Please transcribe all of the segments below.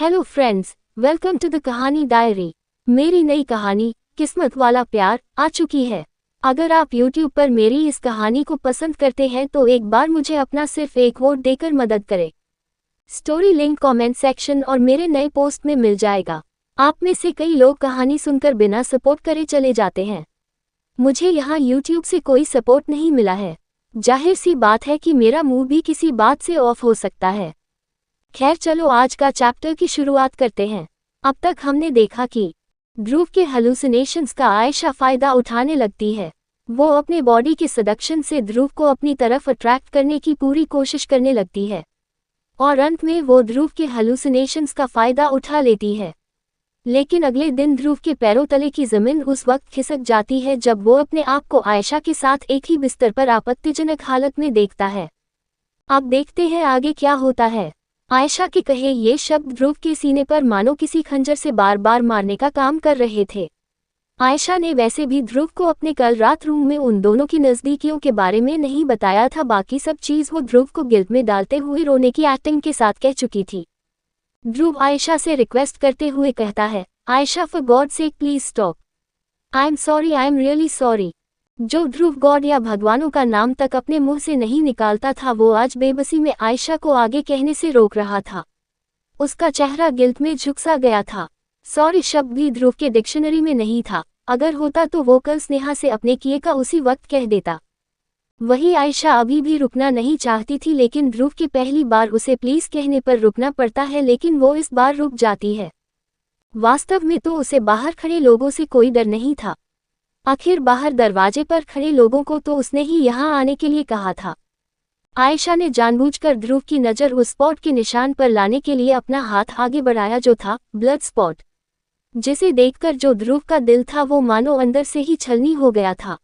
Hello friends, welcome to the Kahani diary. मेरी नई कहानी किस्मत वाला प्यार आ चुकी है। अगर आप YouTube पर मेरी इस कहानी को पसंद करते हैं तो एक बार मुझे अपना सिर्फ एक वोट देकर मदद करें। स्टोरी लिंक कमेंट सेक्शन और मेरे नए पोस्ट में मिल जाएगा। आप में से कई लोग कहानी सुनकर बिना सपोर्ट करे चले जाते हैं। मुझे यहाँ YouTube से कोई सपोर्ट नहीं मिला है। जाहिर सी बात है कि मेरा मुंह भी किसी बात से ऑफ हो सकता है। खैर चलो आज का चैप्टर की शुरुआत करते हैं। अब तक हमने देखा कि ध्रुव के हेलुसिनेशंस का आयशा फायदा उठाने लगती है। वो अपने बॉडी के सडक्शन से ध्रुव को अपनी तरफ अट्रैक्ट करने की पूरी कोशिश करने लगती है और अंत में वो ध्रुव के हेलुसिनेशंस का फायदा उठा लेती है। लेकिन अगले दिन ध्रुव के पैरों तले की जमीन उस वक्त खिसक जाती है जब वो अपने आप को आयशा के साथ एक ही बिस्तर पर आपत्तिजनक हालत में देखता है। अब देखते हैं आगे क्या होता है। आयशा के कहे ये शब्द ध्रुव के सीने पर मानो किसी खंजर से बार बार मारने का काम कर रहे थे। आयशा ने वैसे भी ध्रुव को अपने कल रात रूम में उन दोनों की नज़दीकियों के बारे में नहीं बताया था। बाकी सब चीज़ वो ध्रुव को गिल्ट में डालते हुए रोने की एक्टिंग के साथ कह चुकी थी। ध्रुव आयशा से रिक्वेस्ट करते हुए कहता है, Ayesha for God sake please stop. I am sorry, I am really sorry. जो ध्रुव गॉड या भगवानों का नाम तक अपने मुंह से नहीं निकालता था वो आज बेबसी में आयशा को आगे कहने से रोक रहा था। उसका चेहरा गिल्ट में झुक सा गया था। सॉरी शब्द भी ध्रुव के डिक्शनरी में नहीं था। अगर होता तो वो कल स्नेहा से अपने किए का उसी वक्त कह देता। वही आयशा अभी भी रुकना नहीं चाहती थी, लेकिन ध्रुव की पहली बार उसे प्लीज कहने पर रुकना पड़ता है, लेकिन वो इस बार रुक जाती है। वास्तव में तो उसे बाहर खड़े लोगों से कोई डर नहीं था। आखिर बाहर दरवाजे पर खड़े लोगों को तो उसने ही यहाँ आने के लिए कहा था। आयशा ने जानबूझकर ध्रुव की नज़र उस स्पॉट के निशान पर लाने के लिए अपना हाथ आगे बढ़ाया जो था ब्लड स्पॉट, जिसे देखकर जो ध्रुव का दिल था वो मानो अंदर से ही छलनी हो गया था।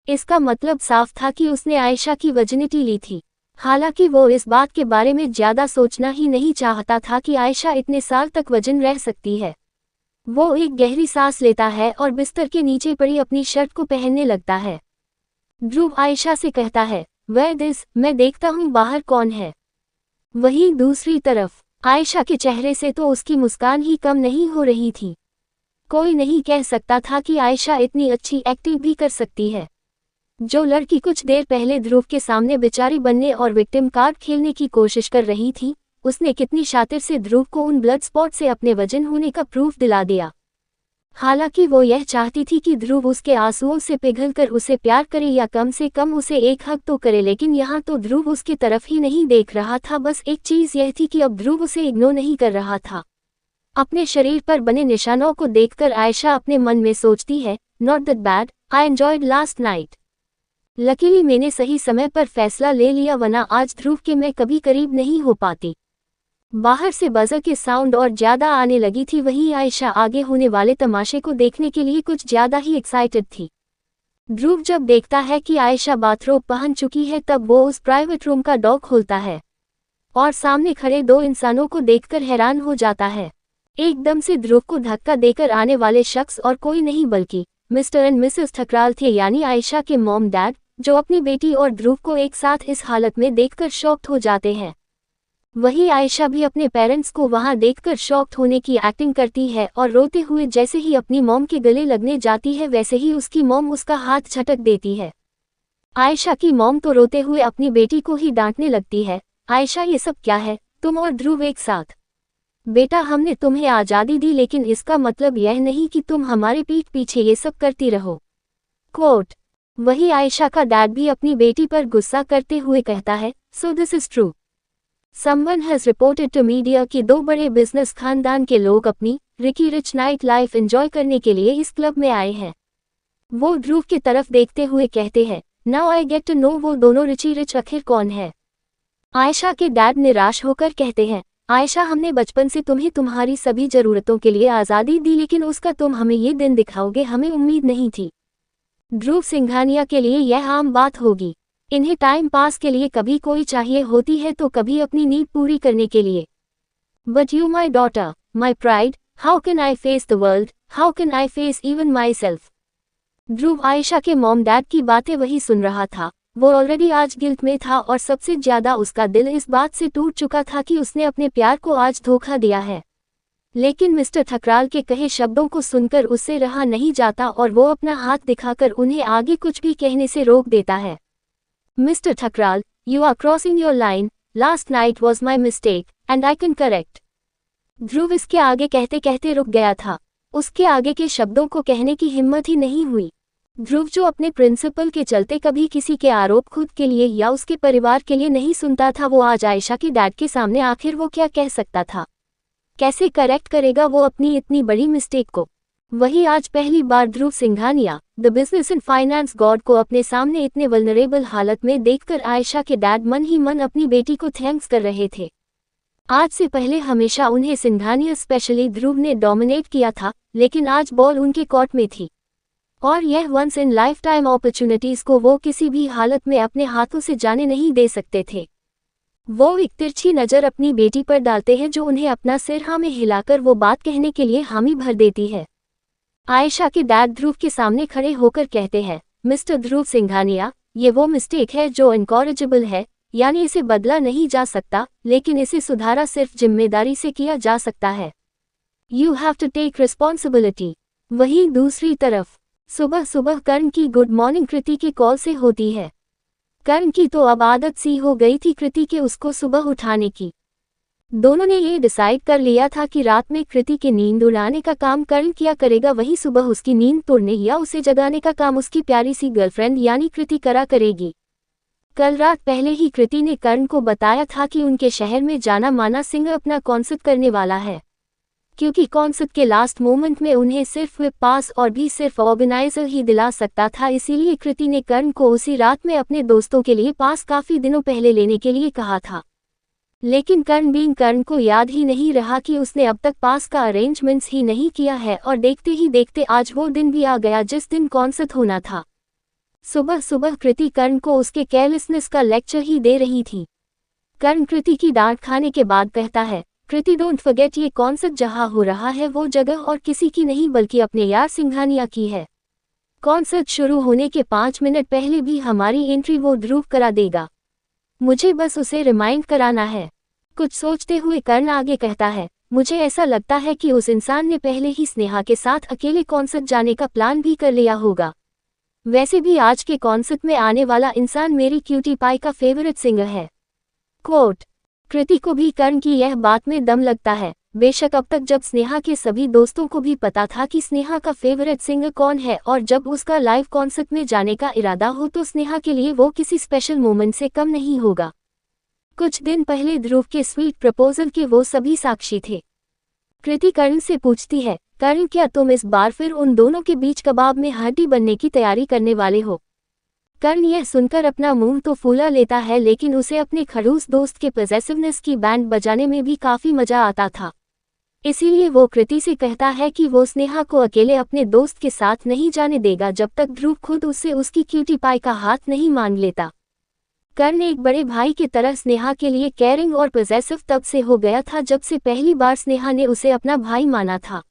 इसका मतलब साफ था कि उसने आयशा की वर्जिनिटी ली थी। हालांकि वो इस बात के बारे में ज़्यादा सोचना ही नहीं चाहता था कि आयशा इतने साल तक वर्जिन रह सकती है। वो एक गहरी सांस लेता है और बिस्तर के नीचे पड़ी अपनी शर्ट को पहनने लगता है। ध्रुव आयशा से कहता है, वेयर दिस, मैं देखता हूँ बाहर कौन है। वहीं दूसरी तरफ आयशा के चेहरे से तो उसकी मुस्कान ही कम नहीं हो रही थी। कोई नहीं कह सकता था कि आयशा इतनी अच्छी एक्टिंग भी कर सकती है। जो लड़की कुछ देर पहले ध्रुव के सामने बेचारी बनने और विक्टिम कार्ड खेलने की कोशिश कर रही थी, उसने कितनी शातिर से ध्रुव को उन ब्लड स्पॉट से अपने वजन होने का प्रूफ दिला दिया। हालांकि वो यह चाहती थी कि ध्रुव उसके आंसुओं से पिघलकर उसे प्यार करे या कम से कम उसे एक हक तो करे, लेकिन यहाँ तो ध्रुव उसकी तरफ ही नहीं देख रहा था। बस एक चीज़ यह थी कि अब ध्रुव उसे इग्नोर नहीं कर रहा था। अपने शरीर पर बने निशानों को देखकर आयशा अपने मन में सोचती है, not that bad, I enjoyed last night. Luckily मैंने सही समय पर फैसला ले लिया, वरना आज ध्रुव के मैं कभी करीब नहीं हो पाती। बाहर से बजर के साउंड और ज़्यादा आने लगी थी। वहीं आयशा आगे होने वाले तमाशे को देखने के लिए कुछ ज़्यादा ही एक्साइटेड थी। ध्रुव जब देखता है कि आयशा बाथरोब पहन चुकी है तब वो उस प्राइवेट रूम का डोर खोलता है और सामने खड़े दो इंसानों को देखकर हैरान हो जाता है। एकदम से ध्रुव को धक्का देकर आने वाले शख्स और कोई नहीं बल्कि मिस्टर एंड मिसेस ठकराल थे, यानी आयशा के मॉम डैड, जो अपनी बेटी और ध्रुव को एक साथ इस हालत में देखकर शॉक्ड हो जाते हैं। वही आयशा भी अपने पेरेंट्स को वहां देखकर शॉक्ड होने की एक्टिंग करती है और रोते हुए जैसे ही अपनी मॉम के गले लगने जाती है वैसे ही उसकी मॉम उसका हाथ झटक देती है। आयशा की मॉम तो रोते हुए अपनी बेटी को ही डांटने लगती है, आयशा ये सब क्या है, तुम और ध्रुव एक साथ। बेटा हमने तुम्हें आज़ादी दी, लेकिन इसका मतलब यह नहीं कि तुम हमारे पीठ पीछे ये सब करती रहो। कोट। वही आयशा का डैड भी अपनी बेटी पर गुस्सा करते हुए कहता है, so this is true. Someone has reported to media कि दो बड़े बिजनेस खानदान के लोग अपनी Ricky rich night life enjoy करने के लिए इस क्लब में आए हैं। वो ध्रुव की तरफ देखते हुए कहते हैं, now I get to know वो दोनों रिची रिच आखिर कौन है। आयशा के डैड निराश होकर कहते हैं, आयशा हमने बचपन से तुम्हें तुम्हारी सभी ज़रूरतों के लिए आज़ादी दी, लेकिन उसका तुम हमें ये दिन दिखाओगे हमें उम्मीद नहीं थी। ध्रुव सिंघानिया के लिए यह आम बात होगी। इन्हें टाइम पास के लिए कभी कोई चाहिए होती है तो कभी अपनी नीड पूरी करने के लिए। But you my daughter, my pride, how can I face the world, how can I face even myself. Dhruv Ayesha के मॉम डैड की बातें वही सुन रहा था। वो ऑलरेडी आज गिल्ट में था और सबसे ज्यादा उसका दिल इस बात से टूट चुका था कि उसने अपने प्यार को आज धोखा दिया है। लेकिन मिस्टर ठकराल के कहे शब्दों को सुनकर उससे रहा नहीं जाता और वो अपना हाथ दिखाकर उन्हें आगे कुछ भी कहने से रोक देता है। Mister Thakral, you are crossing your line, last night was my mistake and I can correct. Dhruv इसके आगे कहते कहते रुक गया था। उसके आगे के शब्दों को कहने की हिम्मत ही नहीं हुई। ध्रुव जो अपने प्रिंसिपल के चलते कभी किसी के आरोप खुद के लिए या उसके परिवार के लिए नहीं सुनता था, वो आज आयशा के डैड के सामने आखिर वो क्या कह सकता था? कैसे करेक्ट करेगा वो अपनी इतनी बड़ी मिस्टेक को? वही आज पहली बार Dhruv Singhania, the business and finance god को अपने सामने इतने वल्नरेबल हालत में देखकर आयशा के डैड मन ही मन अपनी बेटी को थैंक्स कर रहे थे। आज से पहले हमेशा उन्हें सिंघानिया स्पेशली ध्रुव ने डोमिनेट किया था, लेकिन आज बॉल उनके कोर्ट में थी और यह once in life time opportunities को वो किसी भी हालत में अपने हाथों से जाने नहीं दे सकते थे। वो एक तिरछी नज़र अपनी बेटी पर डालते हैं जो उन्हें अपना सिर हाँ में हिलाकर वो बात कहने के लिए हामी भर देती है। आयशा के डैड ध्रुव के सामने खड़े होकर कहते हैं, मिस्टर ध्रुव सिंघानिया, ये वो मिस्टेक है जो इनकॉरेजिबल है, यानी इसे बदला नहीं जा सकता, लेकिन इसे सुधारा सिर्फ जिम्मेदारी से किया जा सकता है। You have to take responsibility. वहीं दूसरी तरफ सुबह सुबह कर्ण की गुड मॉर्निंग कृति के कॉल से होती है। कर्ण की तो अब आदत सी हो गई थी कृति के उसको सुबह उठाने की। दोनों ने ये डिसाइड कर लिया था कि रात में कृति की नींद उड़ाने का काम कर्ण किया करेगा, वहीं सुबह उसकी नींद तोड़ने या उसे जगाने का काम उसकी प्यारी सी गर्लफ्रेंड यानी कृति करा करेगी। कल रात पहले ही कृति ने कर्ण को बताया था कि उनके शहर में जाना माना सिंह अपना कॉन्सर्ट करने वाला है। क्योंकि कॉन्सर्ट के लास्ट मोमेंट में उन्हें सिर्फ वेब पास और भी सिर्फ ऑर्गेनाइजर ही दिला सकता था, इसीलिए कृति ने कर्ण को उसी रात में अपने दोस्तों के लिए पास काफ़ी दिनों पहले लेने के लिए कहा था। लेकिन कर्ण को याद ही नहीं रहा कि उसने अब तक पास का अरेंजमेंट्स ही नहीं किया है और देखते ही देखते आज वो दिन भी आ गया जिस दिन कॉन्सर्ट होना था। सुबह सुबह कृति कर्ण को उसके केयरलेसनेस का लेक्चर ही दे रही थी। कर्ण कृति की डांट खाने के बाद कहता है, कृति डोंट फॉरगेट, ये कॉन्सर्ट जहाँ हो रहा है वो जगह और किसी की नहीं बल्कि अपने यार सिंघानिया की है। कॉन्सर्ट शुरू होने के 5 मिनट पहले भी हमारी एंट्री वो ध्रुव करा देगा, मुझे बस उसे रिमाइंड कराना है। कुछ सोचते हुए कर्ण आगे कहता है, मुझे ऐसा लगता है कि उस इंसान ने पहले ही स्नेहा के साथ अकेले कॉन्सर्ट जाने का प्लान भी कर लिया होगा। वैसे भी आज के कॉन्सर्ट में आने वाला इंसान मेरी क्यूटी पाई का फेवरेट सिंगर है। कोट। कृति को भी कर्ण की यह बात में दम लगता है। बेशक अब तक जब स्नेहा के सभी दोस्तों को भी पता था कि स्नेहा का फेवरेट सिंगर कौन है और जब उसका लाइव कॉन्सर्ट में जाने का इरादा हो तो स्नेहा के लिए वो किसी स्पेशल मोमेंट से कम नहीं होगा। कुछ दिन पहले ध्रुव के स्वीट प्रपोजल के वो सभी साक्षी थे। कृति कर्ण से पूछती है, कर्ण क्या तुम इस बार फिर उन दोनों के बीच कबाब में हड्डी बनने की तैयारी करने वाले हो? कर्ण यह सुनकर अपना मुंह तो फूला लेता है, लेकिन उसे अपने खड़ूस दोस्त के पॉसेसिवनेस की बैंड बजाने में भी काफ़ी मजा आता था। इसीलिए वो कृति से कहता है कि वो स्नेहा को अकेले अपने दोस्त के साथ नहीं जाने देगा जब तक ध्रुव खुद उससे उसकी क्यूटी पाई का हाथ नहीं मांग लेता। कर्ण एक बड़े भाई की तरह स्नेहा के लिए केयरिंग और पॉसेसिव तब से हो गया था जब से पहली बार स्नेहा ने उसे अपना भाई माना था।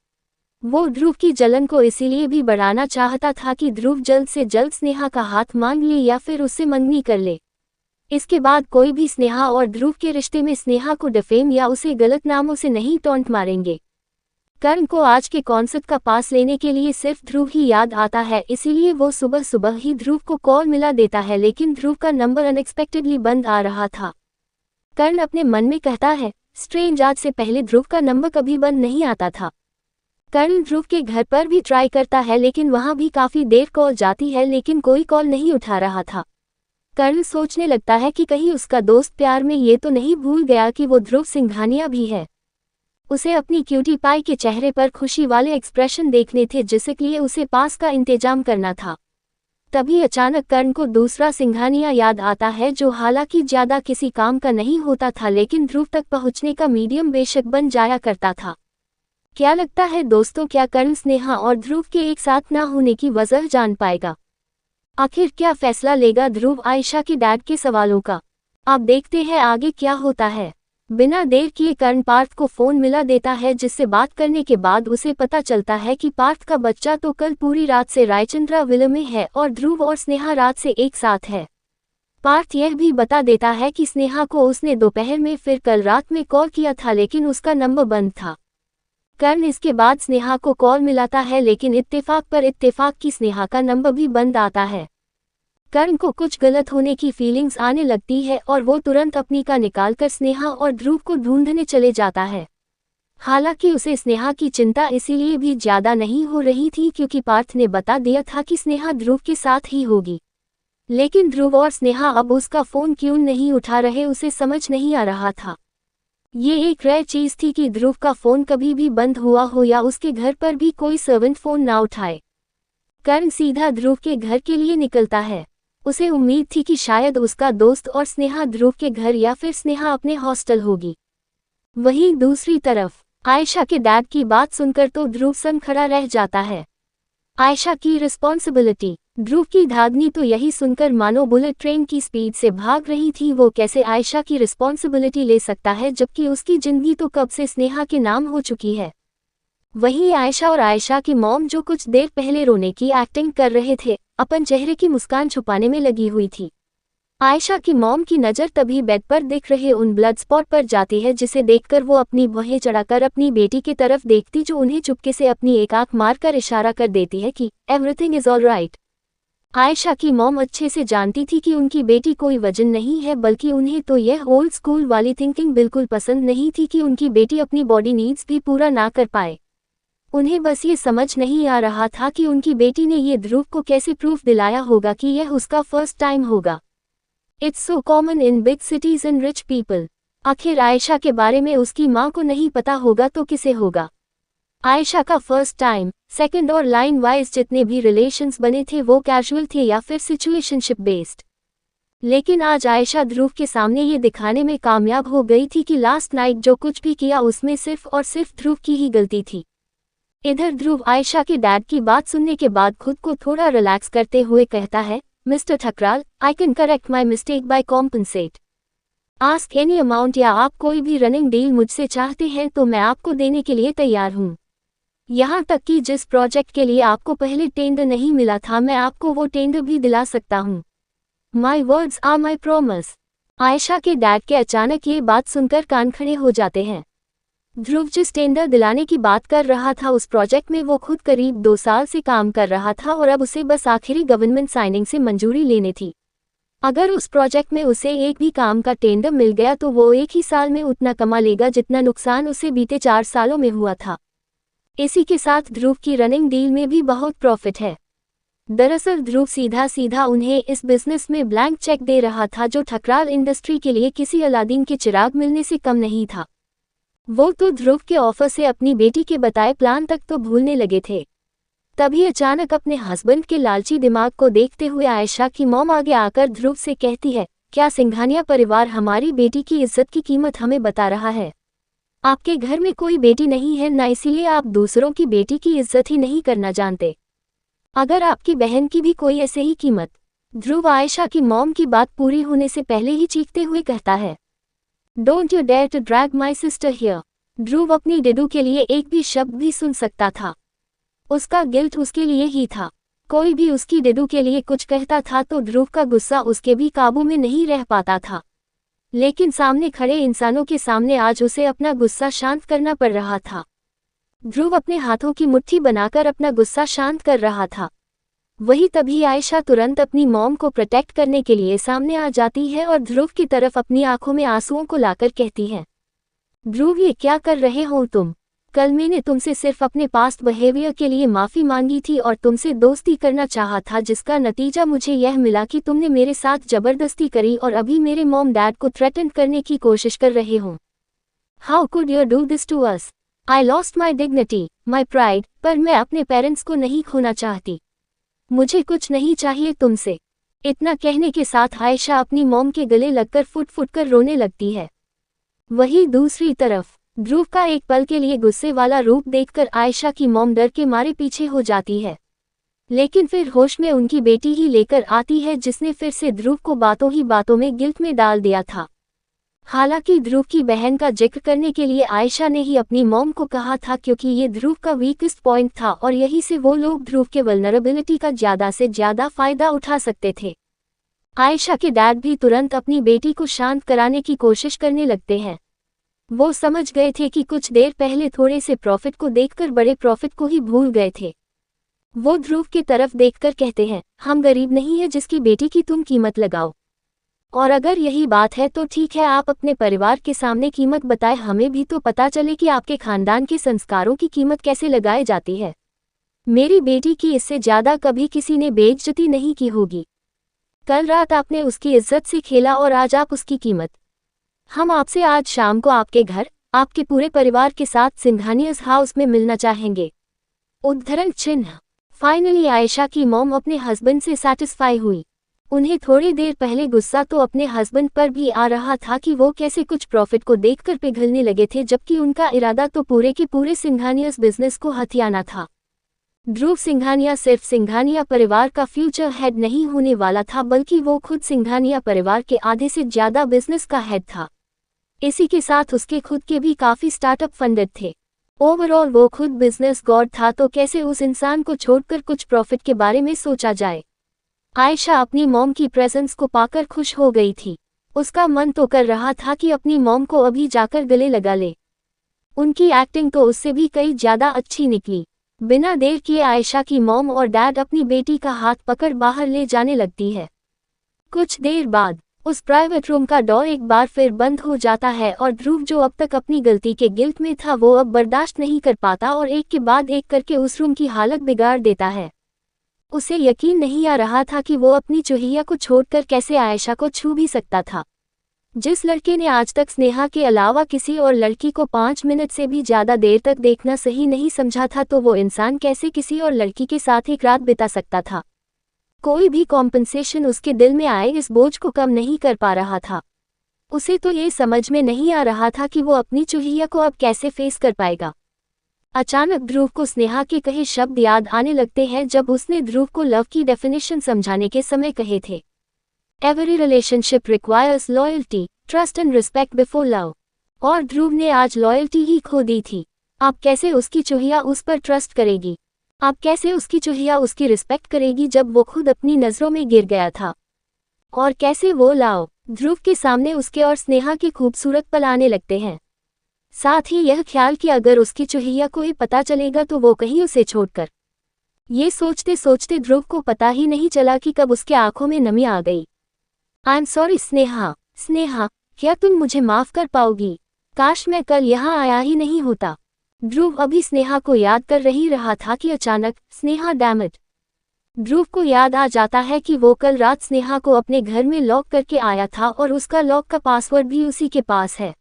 वो ध्रुव की जलन को इसीलिए भी बढ़ाना चाहता था कि ध्रुव जल्द से जल्द स्नेहा का हाथ मांग ले या फिर उससे मंगनी कर ले। इसके बाद कोई भी स्नेहा और ध्रुव के रिश्ते में स्नेहा को डिफेम या उसे गलत नामों से नहीं टॉन्ट मारेंगे। कर्ण को आज के कॉन्सर्ट का पास लेने के लिए सिर्फ ध्रुव ही याद आता है, इसीलिए वो सुबह सुबह ही ध्रुव को कॉल मिला देता है, लेकिन ध्रुव का नंबर अनएक्सपेक्टेडली बंद आ रहा था। कर्ण अपने मन में कहता है, स्ट्रेंज, आज से पहले ध्रुव का नंबर कभी बंद नहीं आता था। कर्ण ध्रुव के घर पर भी ट्राई करता है लेकिन वहां भी काफी देर कॉल जाती है, लेकिन कोई कॉल नहीं उठा रहा था। कर्ण सोचने लगता है कि कहीं उसका दोस्त प्यार में ये तो नहीं भूल गया कि वो ध्रुव सिंघानिया भी है। उसे अपनी क्यूटी पाई के चेहरे पर खुशी वाले एक्सप्रेशन देखने थे, जिसके लिए उसे पास का इंतजाम करना था। तभी अचानक कर्ण को दूसरा सिंघानिया याद आता है, जो हालांकि ज्यादा किसी काम का नहीं होता था लेकिन ध्रुव तक पहुंचने का मीडियम बेशक बन जाया करता था। क्या लगता है दोस्तों, क्या कर्ण स्नेहा और ध्रुव के एक साथ ना होने की वजह जान पाएगा? आखिर क्या फैसला लेगा ध्रुव आयशा के डैड के सवालों का? अब देखते हैं आगे क्या होता है। बिना देर किए कर्ण पार्थ को फोन मिला देता है, जिससे बात करने के बाद उसे पता चलता है कि पार्थ का बच्चा तो कल पूरी रात से रायचंद्रा विला में है और ध्रुव और स्नेहा रात से एक साथ है। पार्थ यह भी बता देता है कि स्नेहा को उसने दोपहर में फिर कल रात में कॉल किया था लेकिन उसका नंबर बंद था। कर्ण इसके बाद स्नेहा को कॉल मिलाता है, लेकिन इत्तेफाक पर इत्तेफाक की स्नेहा का नंबर भी बंद आता है। कर्ण को कुछ गलत होने की फीलिंग्स आने लगती है और वो तुरंत अपनी का निकालकर स्नेहा और ध्रुव को ढूंढने चले जाता है। हालांकि उसे स्नेहा की चिंता इसीलिए भी ज्यादा नहीं हो रही थी क्योंकि पार्थ ने बता दिया था कि स्नेहा ध्रुव के साथ ही होगी। लेकिन ध्रुव और स्नेहा अब उसका फोन क्यों नहीं उठा रहे उसे समझ नहीं आ रहा था। ये एक रेयर चीज थी कि ध्रुव का फोन कभी भी बंद हुआ हो या उसके घर पर भी कोई सर्वेंट फोन ना उठाए। कर्ण सीधा ध्रुव के घर के लिए निकलता है। उसे उम्मीद थी कि शायद उसका दोस्त और स्नेहा ध्रुव के घर या फिर स्नेहा अपने हॉस्टल होगी। वहीं दूसरी तरफ आयशा के डैड की बात सुनकर तो ध्रुव सन खड़ा रह जाता है। आयशा की रिस्पॉन्सिबिलिटी। ध्रुव की धादनी तो यही सुनकर मानो बुलेट ट्रेन की स्पीड से भाग रही थी। वो कैसे आयशा की रिस्पॉन्सिबिलिटी ले सकता है जबकि उसकी जिंदगी तो कब से स्नेहा के नाम हो चुकी है। वहीं आयशा और आयशा की मॉम जो कुछ देर पहले रोने की एक्टिंग कर रहे थे, अपन चेहरे की मुस्कान छुपाने में लगी हुई थी। आयशा की मॉम की नज़र तभी बेड पर दिख रहे उन ब्लड स्पॉट पर जाती है, जिसे देखकर वो अपनी भौहें चढ़ाकर अपनी बेटी की तरफ देखती, जो उन्हें चुपके से अपनी एक आंख मारकर इशारा कर देती है कि everything is all right. Ayesha की मॉम अच्छे से जानती थी कि उनकी बेटी कोई वजन नहीं है, बल्कि उन्हें तो यह ओल्ड स्कूल वाली थिंकिंग बिल्कुल पसंद नहीं थी कि उनकी बेटी अपनी बॉडी नीड्स भी पूरा ना कर पाए। उन्हें बस ये समझ नहीं आ रहा था कि उनकी बेटी ने ये ध्रुव को कैसे प्रूफ दिलाया होगा कि यह उसका फर्स्ट टाइम होगा। It's so common in big cities and rich people. आखिर आयशा के बारे में उसकी माँ को नहीं पता होगा तो किसे होगा। आयशा का फर्स्ट टाइम, सेकंड और लाइन वाइज जितने भी रिलेशंस बने थे वो कैजुअल थे या फिर सिचुएशनशिप बेस्ड। लेकिन आज आयशा ध्रुव के सामने ये दिखाने में कामयाब हो गई थी कि लास्ट नाइट जो कुछ भी किया उसमें सिर्फ और सिर्फ ध्रुव की ही गलती थी। इधर ध्रुव आयशा के डैड की बात सुनने के बाद खुद को थोड़ा रिलैक्स करते हुए कहता है, mister Thakral, I can correct my mistake by compensate. Ask any amount, या आप कोई भी रनिंग डील मुझसे चाहते हैं तो मैं आपको देने के लिए तैयार हूँ। यहाँ तक कि जिस प्रोजेक्ट के लिए आपको पहले टेंडर नहीं मिला था मैं आपको वो टेंडर भी दिला सकता हूँ। My words are my promise. Ayesha के डैड के अचानक ये बात सुनकर कान खड़े हो जाते हैं। ध्रुव जिस टेंडर दिलाने की बात कर रहा था उस प्रोजेक्ट में वो खुद करीब 2 साल से काम कर रहा था और अब उसे बस आखिरी गवर्नमेंट साइनिंग से मंजूरी लेनी थी। अगर उस प्रोजेक्ट में उसे एक भी काम का टेंडर मिल गया तो वो एक ही साल में उतना कमा लेगा जितना नुकसान उसे बीते 4 सालों में हुआ था। इसी के साथ ध्रुव की रनिंग डील में भी बहुत प्रॉफिट है। दरअसल ध्रुव सीधा सीधा उन्हें इस बिजनेस में ब्लैंक चेक दे रहा था, जो ठकराल इंडस्ट्री के लिए किसी अलादीन के चिराग मिलने से कम नहीं था। वो तो ध्रुव के ऑफर से अपनी बेटी के बताए प्लान तक तो भूलने लगे थे। तभी अचानक अपने हस्बैंड के लालची दिमाग को देखते हुए आयशा की मॉम आगे आकर ध्रुव से कहती है, क्या सिंघानिया परिवार हमारी बेटी की इज्जत की कीमत हमें बता रहा है? आपके घर में कोई बेटी नहीं है ना, इसीलिए आप दूसरों की बेटी की इज्जत ही नहीं करना जानते। अगर आपकी बहन की भी कोई ऐसे ही कीमत। ध्रुव आयशा की मॉम की बात पूरी होने से पहले ही चीखते हुए कहता है, don't you dare to drag my sister here. Dhruv अपनी डेडू के लिए एक भी शब्द भी सुन सकता था। उसका गिल्ट उसके लिए ही था। कोई भी उसकी डेडू के लिए कुछ कहता था तो ध्रुव का गुस्सा उसके भी काबू में नहीं रह पाता था। लेकिन सामने खड़े इंसानों के सामने आज उसे अपना गुस्सा शांत करना पड़ रहा था। ध्रुव अपने हाथों की मुट्ठी बनाकर अपना गुस्सा शांत कर रहा था। वही तभी आयशा तुरंत अपनी मॉम को प्रोटेक्ट करने के लिए सामने आ जाती है और ध्रुव की तरफ अपनी आंखों में आंसुओं को लाकर कहती है, ध्रुव ये क्या कर रहे हो तुम? कल मैंने तुमसे सिर्फ अपने पास्ट बिहेवियर के लिए माफ़ी मांगी थी और तुमसे दोस्ती करना चाहा था, जिसका नतीजा मुझे यह मिला कि तुमने मेरे साथ जबरदस्ती करी और अभी मेरे मॉम डैड को थ्रेटन करने की कोशिश कर रहे हो। How could you do this to us? I lost my dignity, my pride, पर मैं अपने पेरेंट्स को नहीं खोना चाहती। मुझे कुछ नहीं चाहिए तुमसे। इतना कहने के साथ आयशा अपनी मॉम के गले लगकर फुट फुट कर रोने लगती है। वहीं दूसरी तरफ ध्रुव का एक पल के लिए गुस्से वाला रूप देखकर आयशा की मॉम डर के मारे पीछे हो जाती है। लेकिन फिर होश में उनकी बेटी ही लेकर आती है, जिसने फिर से ध्रुव को बातों ही बातों में गिल्ट में डाल दिया था। हालांकि ध्रुव की बहन का जिक्र करने के लिए आयशा ने ही अपनी मॉम को कहा था, क्योंकि ये ध्रुव का वीकेस्ट पॉइंट था और यही से वो लोग ध्रुव के वल्नरेबिलिटी का ज़्यादा से ज़्यादा फायदा उठा सकते थे। आयशा के डैड भी तुरंत अपनी बेटी को शांत कराने की कोशिश करने लगते हैं। वो समझ गए थे कि कुछ देर पहले थोड़े से प्रॉफिट को देखकर बड़े प्रॉफिट को ही भूल गए थे। वो ध्रुव की तरफ देखकर कहते हैं, हम गरीब नहीं है जिसकी बेटी की तुम कीमत लगाओ। और अगर यही बात है तो ठीक है, आप अपने परिवार के सामने कीमत बताएं, हमें भी तो पता चले कि आपके खानदान के संस्कारों की कीमत कैसे लगाई जाती है। मेरी बेटी की इससे ज्यादा कभी किसी ने बेइज्जती नहीं की होगी। कल रात आपने उसकी इज्जत से खेला और आज आप उसकी कीमत। हम आपसे आज शाम को आपके घर, आपके पूरे परिवार के साथ सिंघानियस हाउस में मिलना चाहेंगे। उद्धरण चिन्ह। फाइनली आयशा की मॉम अपने हस्बैंड से सैटिस्फाई हुई। उन्हें थोड़ी देर पहले गुस्सा तो अपने हस्बैंड पर भी आ रहा था कि वो कैसे कुछ प्रॉफिट को देखकर पिघलने लगे थे, जबकि उनका इरादा तो पूरे के पूरे सिंघानिया बिजनेस को हथियाना था। ध्रुव सिंघानिया सिर्फ सिंघानिया परिवार का फ्यूचर हेड नहीं होने वाला था, बल्कि वो खुद सिंघानिया परिवार के आधे से ज्यादा बिजनेस का हेड था। इसी के साथ उसके खुद के भी काफी स्टार्टअप फंडेड थे। ओवरऑल वो खुद बिजनेस गॉड था, तो कैसे उस इंसान को छोड़कर कुछ प्रॉफिट के बारे में सोचा जाए। आयशा अपनी मॉम की प्रेजेंस को पाकर खुश हो गई थी। उसका मन तो कर रहा था कि अपनी मॉम को अभी जाकर गले लगा ले। उनकी एक्टिंग तो उससे भी कई ज्यादा अच्छी निकली। बिना देर किए आयशा की मॉम और डैड अपनी बेटी का हाथ पकड़ बाहर ले जाने लगती है। कुछ देर बाद उस प्राइवेट रूम का डोर एक बार फिर बंद हो जाता है और ध्रुव, जो अब तक अपनी गलती के गिल्ट में था, वो अब बर्दाश्त नहीं कर पाता और एक के बाद एक करके उस रूम की हालत बिगाड़ देता है। उसे यकीन नहीं आ रहा था कि वो अपनी चुहिया को छोड़कर कैसे आयशा को छू भी सकता था। जिस लड़के ने आज तक स्नेहा के अलावा किसी और लड़की को 5 मिनट से भी ज्यादा देर तक देखना सही नहीं समझा था, तो वो इंसान कैसे किसी और लड़की के साथ एक रात बिता सकता था। कोई भी कॉम्पनसेशन उसके दिल में आए इस बोझ को कम नहीं कर पा रहा था। उसे तो ये समझ में नहीं आ रहा था कि वो अपनी चुहिया को अब कैसे फेस कर पाएगा। अचानक ध्रुव को स्नेहा के कहे शब्द याद आने लगते हैं, जब उसने ध्रुव को लव की डेफिनेशन समझाने के समय कहे थे, every relationship requires loyalty, trust and respect before love. और ध्रुव ने आज लॉयल्टी ही खो दी थी। अब कैसे उसकी चुहिया उस पर ट्रस्ट करेगी? अब कैसे उसकी चुहिया उसकी रिस्पेक्ट करेगी जब वो खुद अपनी नजरों में गिर गया था? और कैसे वो लाओ ध्रुव के सामने उसके और स्नेहा के खूबसूरत पल आने लगते हैं। साथ ही यह ख्याल कि अगर उसकी चुहिया को ही पता चलेगा तो वो कहीं उसे छोड़कर। ये सोचते सोचते ध्रुव को पता ही नहीं चला कि कब उसके आंखों में नमी आ गई। I am sorry Sneha, Sneha क्या तुम मुझे माफ कर पाओगी? काश मैं कल यहाँ आया ही नहीं होता। ध्रुव अभी स्नेहा को याद कर ही रहा था कि अचानक स्नेहा डैम इट। ध्रुव को याद आ जाता है कि वो कल रात स्नेहा को अपने घर में लॉक करके आया था और उसका लॉक का पासवर्ड भी उसी के पास है।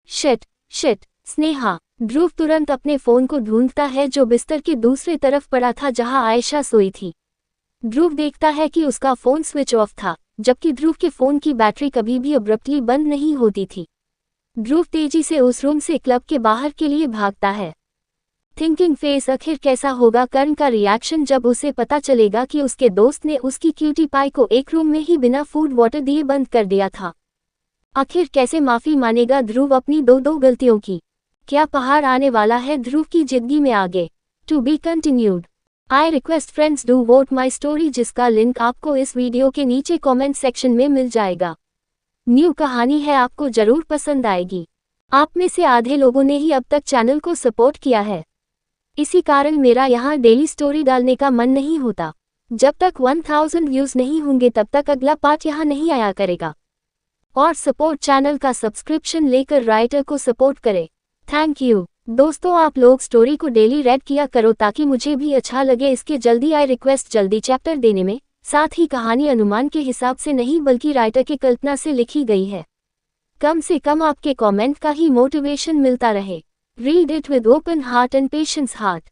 Shit shit Sneha. ध्रुव तुरंत अपने फोन को ढूंढता है जो बिस्तर के दूसरे तरफ पड़ा था जहां आयशा सोई थी। ध्रुव देखता है कि उसका फोन स्विच ऑफ था, जबकि ध्रुव के फोन की बैटरी कभी भी अब्रप्टली बंद नहीं होती थी। ध्रुव तेजी से उस रूम से क्लब के बाहर के लिए भागता है। थिंकिंग फेस, आखिर कैसा होगा कर्ण का रिएक्शन जब उसे पता चलेगा कि उसके दोस्त ने उसकी क्यूटी पाई को एक रूम में ही बिना फूड वाटर दिए बंद कर दिया था। आखिर कैसे माफी मानेगा ध्रुव अपनी दो गलतियों की? क्या पहाड़ आने वाला है ध्रुव की जिंदगी में आगे? To be continued. I request friends do vote my story, जिसका लिंक आपको इस वीडियो के नीचे कमेंट सेक्शन में मिल जाएगा। न्यू कहानी है, आपको जरूर पसंद आएगी। आप में से आधे लोगों ने ही अब तक चैनल को सपोर्ट किया है, इसी कारण मेरा यहाँ डेली स्टोरी डालने का मन नहीं होता। जब तक 1000 व्यूज नहीं होंगे तब तक अगला पार्ट यहाँ नहीं आया करेगा। और सपोर्ट चैनल का सब्सक्रिप्शन लेकर राइटर को सपोर्ट करें। थैंक यू दोस्तों, आप लोग स्टोरी को डेली रेड किया करो ताकि मुझे भी अच्छा लगे इसके जल्दी। आई रिक्वेस्ट जल्दी चैप्टर देने में। साथ ही कहानी अनुमान के हिसाब से नहीं बल्कि राइटर की कल्पना से लिखी गई है। कम से कम आपके कमेंट का ही मोटिवेशन मिलता रहे। Read it with open heart and patience heart.